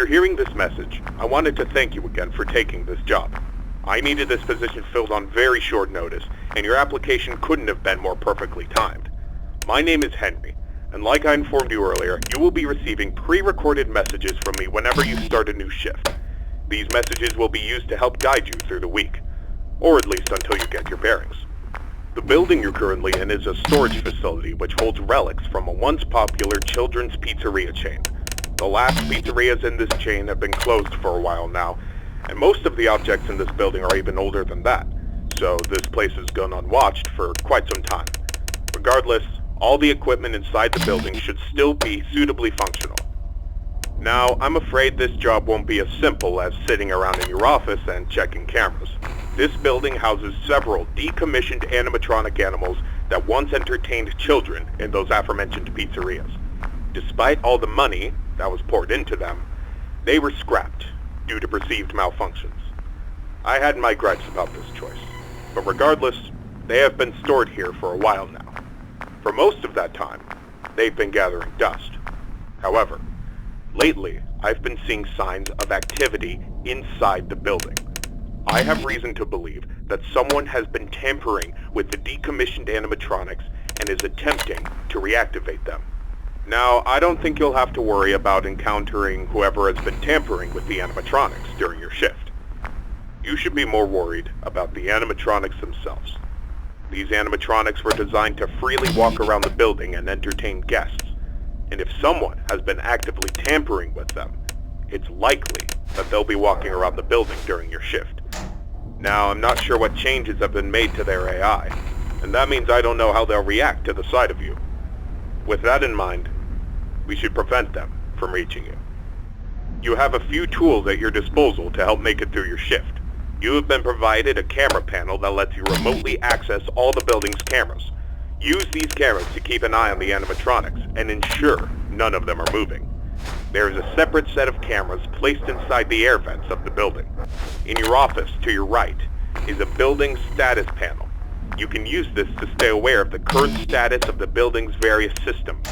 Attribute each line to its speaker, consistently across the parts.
Speaker 1: you're hearing this message, I wanted to thank you again for taking this job. I needed this position filled on very short notice, and your application couldn't have been more perfectly timed. My name is Henry, and like I informed you earlier, you will be receiving pre-recorded messages from me whenever you start a new shift. These messages will be used to help guide you through the week, or at least until you get your bearings. The building you're currently in is a storage facility which holds relics from a once popular children's pizzeria chain. The last pizzerias in this chain have been closed for a while now, and most of the objects in this building are even older than that, so this place has gone unwatched for quite some time. Regardless, all the equipment inside the building should still be suitably functional. Now, I'm afraid this job won't be as simple as sitting around in your office and checking cameras. This building houses several decommissioned animatronic animals that once entertained children in those aforementioned pizzerias. Despite all the money that was poured into them, they were scrapped due to perceived malfunctions. I had my gripes about this choice, but regardless, they have been stored here for a while now. For most of that time, they've been gathering dust. However, lately, I've been seeing signs of activity inside the building. I have reason to believe that someone has been tampering with the decommissioned animatronics and is attempting to reactivate them. Now, I don't think you'll have to worry about encountering whoever has been tampering with the animatronics during your shift. You should be more worried about the animatronics themselves. These animatronics were designed to freely walk around the building and entertain guests, and if someone has been actively tampering with them, it's likely that they'll be walking around the building during your shift. Now, I'm not sure what changes have been made to their AI, and that means I don't know how they'll react to the sight of you. With that in mind, we should prevent them from reaching you. You have a few tools at your disposal to help make it through your shift. You have been provided a camera panel that lets you remotely access all the building's cameras. Use these cameras to keep an eye on the animatronics and ensure none of them are moving. There is a separate set of cameras placed inside the air vents of the building. In your office to your right is a building status panel. You can use this to stay aware of the current status of the building's various systems.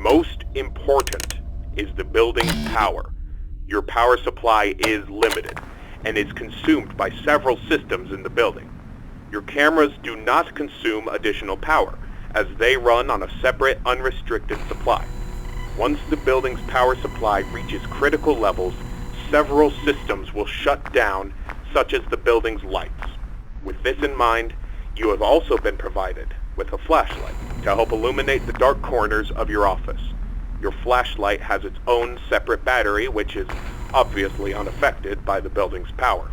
Speaker 1: Most important is the building's power. Your power supply is limited and is consumed by several systems in the building. Your cameras do not consume additional power, as they run on a separate, unrestricted supply. Once the building's power supply reaches critical levels, several systems will shut down, such as the building's lights. With this in mind, you have also been provided with a flashlight to help illuminate the dark corners of your office. Your flashlight has its own separate battery, which is obviously unaffected by the building's power.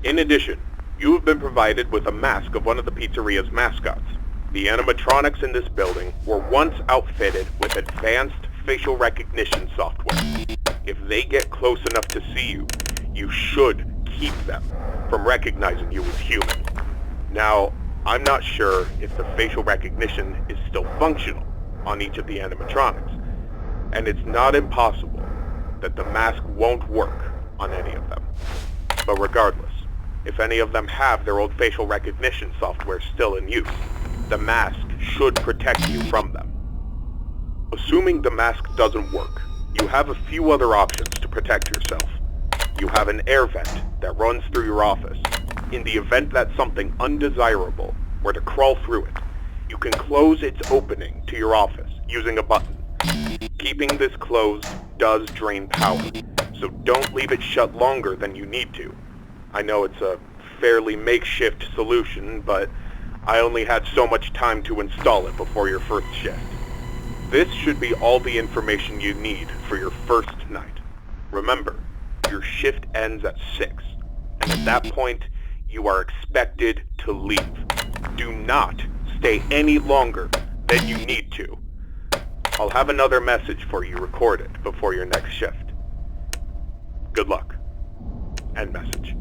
Speaker 1: In addition, you have been provided with a mask of one of the pizzeria's mascots. The animatronics in this building were once outfitted with advanced facial recognition software. If they get close enough to see you, you should keep them from recognizing you as human. Now, I'm not sure if the facial recognition is still functional on each of the animatronics, and it's not impossible that the mask won't work on any of them. But regardless, if any of them have their old facial recognition software still in use, the mask should protect you from them. Assuming the mask doesn't work, you have a few other options to protect yourself. You have an air vent that runs through your office. In the event that something undesirable were to crawl through it, you can close its opening to your office using a button. Keeping this closed does drain power, so don't leave it shut longer than you need to. I know it's a fairly makeshift solution, but I only had so much time to install it before your first shift. This should be all the information you need for your first night. Remember, your shift ends at 6, and at that point, you are expected to leave. Do not stay any longer than you need to. I'll have another message for you recorded before your next shift. Good luck. End message.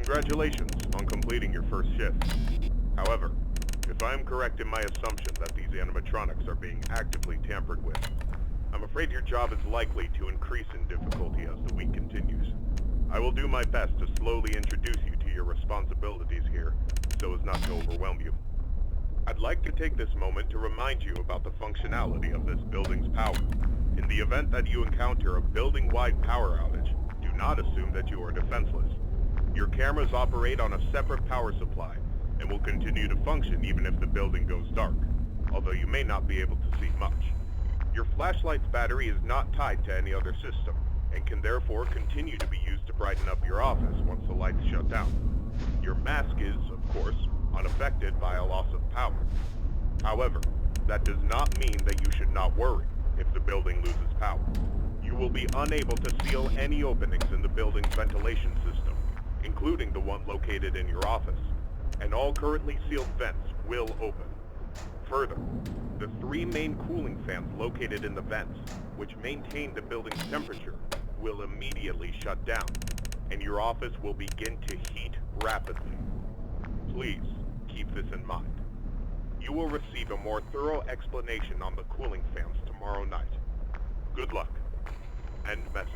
Speaker 1: Congratulations on completing your first shift. However, if I am correct in my assumption that these animatronics are being actively tampered with, I'm afraid your job is likely to increase in difficulty as the week continues. I will do my best to slowly introduce you to your responsibilities here, so as not to overwhelm you. I'd like to take this moment to remind you about the functionality of this building's power. In the event that you encounter a building-wide power outage, do not assume that you are defenseless. Your cameras operate on a separate power supply, and will continue to function even if the building goes dark, although you may not be able to see much. Your flashlight's battery is not tied to any other system, and can therefore continue to be used to brighten up your office once the lights shut down. Your mask is, of course, unaffected by a loss of power. However, that does not mean that you should not worry if the building loses power. You will be unable to seal any openings in the building's ventilation system, including the one located in your office, and all currently sealed vents will open. Further, the 3 main cooling fans located in the vents, which maintain the building's temperature, will immediately shut down, and your office will begin to heat rapidly. Please keep this in mind. You will receive a more thorough explanation on the cooling fans tomorrow night. Good luck. End message.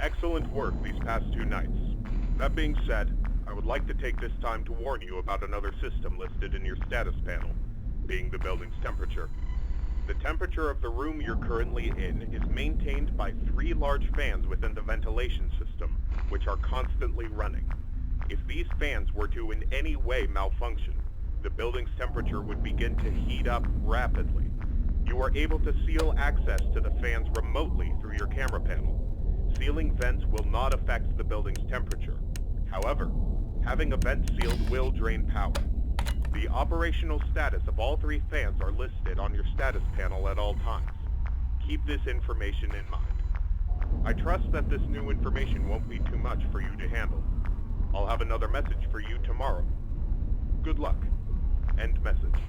Speaker 1: Excellent work these past 2 nights. That being said, I would like to take this time to warn you about another system listed in your status panel, being the building's temperature. The temperature of the room you're currently in is maintained by 3 large fans within the ventilation system, which are constantly running. If these fans were to in any way malfunction, the building's temperature would begin to heat up rapidly. You are able to seal access to the fans remotely through your camera panel. Sealing vents will not affect the building's temperature. However, having a vent sealed will drain power. The operational status of all 3 fans are listed on your status panel at all times. Keep this information in mind. I trust that this new information won't be too much for you to handle. I'll have another message for you tomorrow. Good luck. End message.